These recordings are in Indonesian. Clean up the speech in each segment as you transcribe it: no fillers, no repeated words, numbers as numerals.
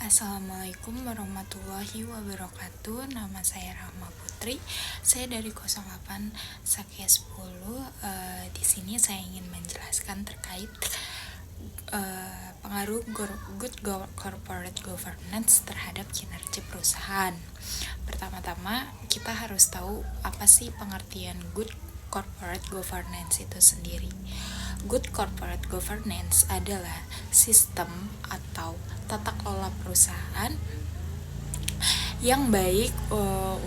Assalamualaikum warahmatullahi wabarakatuh. Nama saya Rahma Putri. Saya dari 08 Sakya 10. Di sini saya ingin menjelaskan terkait pengaruh good corporate governance terhadap kinerja perusahaan. Pertama-tama, kita harus tahu apa sih pengertian good corporate governance itu sendiri. Good corporate governance adalah sistem atau tata kelola perusahaan yang baik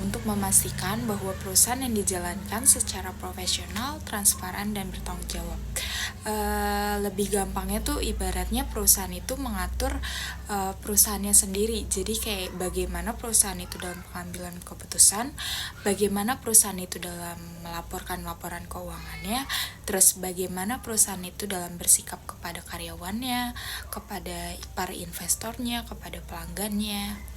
untuk memastikan bahwa perusahaan yang dijalankan secara profesional, transparan, dan bertanggung jawab. Lebih gampangnya tuh ibaratnya perusahaan itu mengatur perusahaannya sendiri. Jadi kayak bagaimana perusahaan itu dalam pengambilan keputusan, bagaimana perusahaan itu dalam melaporkan laporan keuangannya, terus bagaimana perusahaan itu dalam bersikap kepada karyawannya, kepada para investornya, kepada pelanggannya.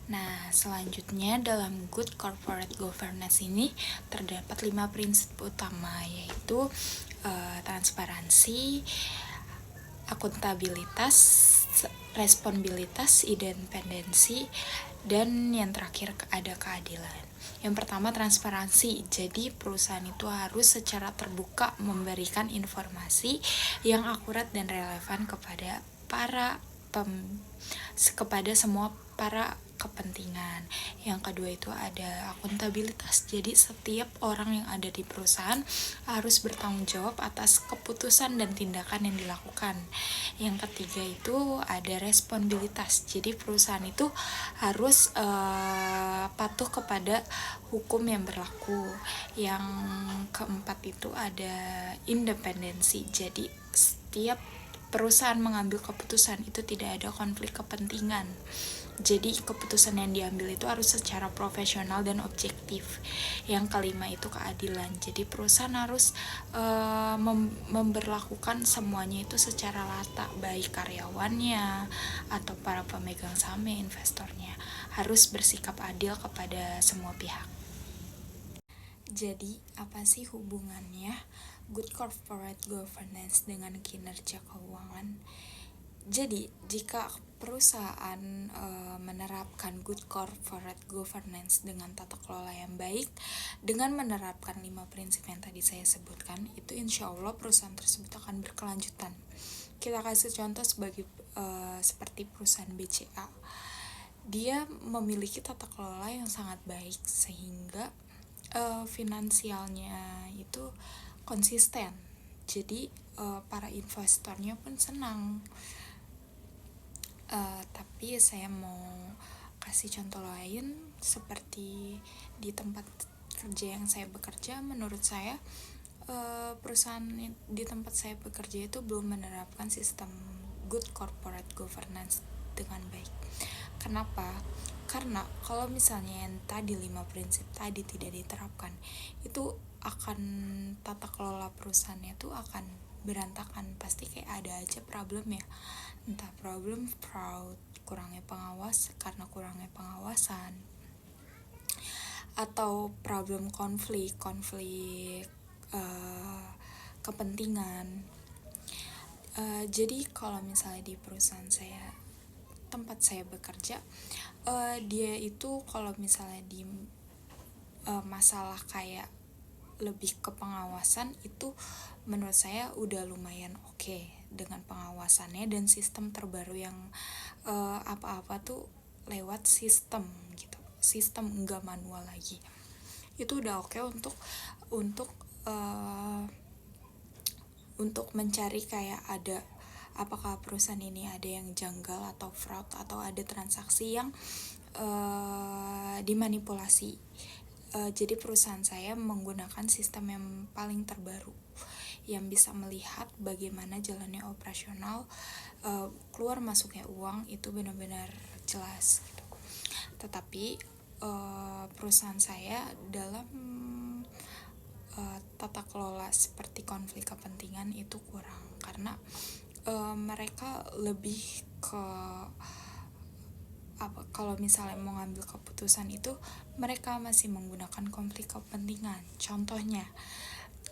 Nah, selanjutnya dalam good corporate governance ini terdapat 5 prinsip utama, yaitu transparansi, akuntabilitas, responsibilitas, independensi, dan yang terakhir ada keadilan. Yang pertama, transparansi. Jadi perusahaan itu harus secara terbuka memberikan informasi yang akurat dan relevan kepada kepada semua para kepentingan. Yang kedua itu ada akuntabilitas. Jadi setiap orang yang ada di perusahaan harus bertanggung jawab atas keputusan dan tindakan yang dilakukan. Yang ketiga itu ada responsibilitas. Jadi perusahaan itu harus patuh kepada hukum yang berlaku. Yang keempat itu ada independensi. Jadi setiap perusahaan mengambil keputusan itu tidak ada konflik kepentingan. Jadi keputusan yang diambil itu harus secara profesional dan objektif. Yang kelima itu keadilan. Jadi perusahaan harus memberlakukan semuanya itu secara rata, baik karyawannya atau para pemegang saham, investornya. Harus bersikap adil kepada semua pihak. Jadi, apa sih hubungannya good corporate governance dengan kinerja keuangan? Jadi, jika perusahaan menerapkan good corporate governance dengan tata kelola yang baik, dengan menerapkan 5 prinsip yang tadi saya sebutkan, itu insya Allah perusahaan tersebut akan berkelanjutan. Kita kasih contoh seperti perusahaan BCA. Dia memiliki tata kelola yang sangat baik sehingga finansialnya itu konsisten. Jadi para investornya pun senang. Tapi saya mau kasih contoh lain seperti di tempat kerja yang saya bekerja. Menurut saya perusahaan di tempat saya bekerja itu belum menerapkan sistem good corporate governance dengan baik. Kenapa? Karena kalau misalnya yang tadi 5 prinsip tadi tidak diterapkan, itu akan tata kelola perusahaannya itu akan berantakan. Pasti kayak ada aja problem ya. Entah problem fraud, kurangnya kurangnya pengawasan, atau problem konflik kepentingan. Jadi kalau misalnya di perusahaan tempat saya bekerja, dia itu kalau misalnya di masalah kayak lebih ke pengawasan itu menurut saya udah lumayan oke dengan pengawasannya dan sistem terbaru yang apa-apa tuh lewat sistem gitu, sistem enggak manual lagi. Itu udah oke untuk mencari kayak ada apakah perusahaan ini ada yang janggal atau fraud atau ada transaksi yang dimanipulasi. Jadi perusahaan saya menggunakan sistem yang paling terbaru yang bisa melihat bagaimana jalannya operasional, keluar masuknya uang itu benar-benar jelas gitu. Tetapi perusahaan saya dalam tata kelola seperti konflik kepentingan itu kurang, karena mereka lebih ke kalau misalnya mau ngambil keputusan itu mereka masih menggunakan konflik kepentingan. Contohnya,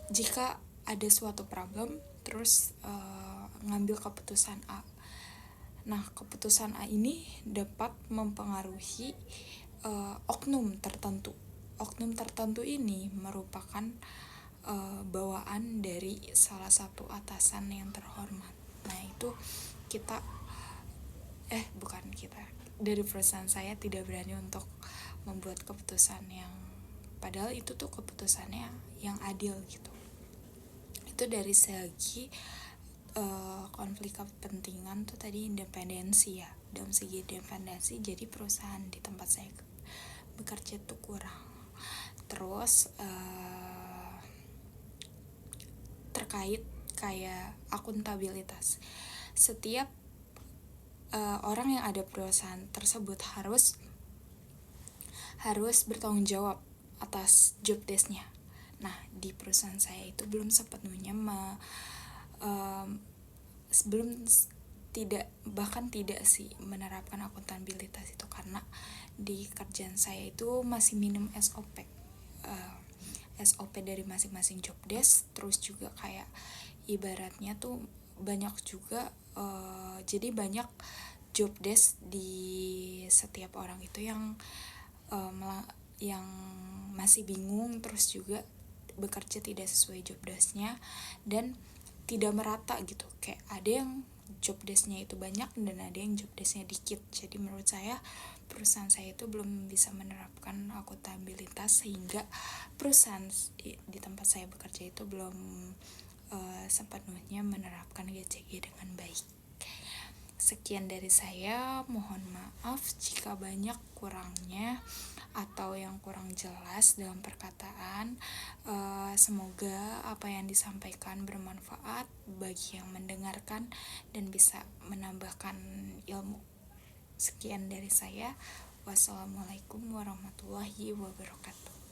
jika ada suatu problem terus ngambil keputusan A, Nah, keputusan A ini dapat mempengaruhi oknum tertentu. Oknum tertentu ini merupakan bawaan dari salah satu atasan yang terhormat. Nah, itu kita bukan kita, dari perusahaan saya tidak berani untuk membuat keputusan yang padahal itu tuh keputusannya yang adil gitu. Itu dari segi konflik kepentingan tuh tadi independensi ya. Dalam segi independensi, jadi perusahaan di tempat saya bekerja tuh kurang. Terus terkait kayak akuntabilitas, setiap orang yang ada perusahaan tersebut harus bertanggung jawab atas job desk-nya. Nah, di perusahaan saya itu belum sepenuhnya bahkan tidak sih menerapkan akuntabilitas itu, karena di kerjaan saya itu masih minim SOP dari masing-masing job desk. Terus juga kayak ibaratnya tuh banyak juga jadi banyak job desk di setiap orang itu yang masih bingung, terus juga bekerja tidak sesuai job desk-nya dan tidak merata gitu. Kayak ada yang job desk-nya itu banyak dan ada yang job desk-nya dikit. Jadi menurut saya perusahaan saya itu belum bisa menerapkan akuntabilitas, sehingga perusahaan di tempat saya bekerja itu belum sepenuhnya menerapkan GCG dengan baik. Sekian dari saya, mohon maaf jika banyak kurangnya atau yang kurang jelas dalam perkataan. Semoga apa yang disampaikan bermanfaat bagi yang mendengarkan dan bisa menambahkan ilmu. Sekian dari saya. Wassalamualaikum warahmatullahi wabarakatuh.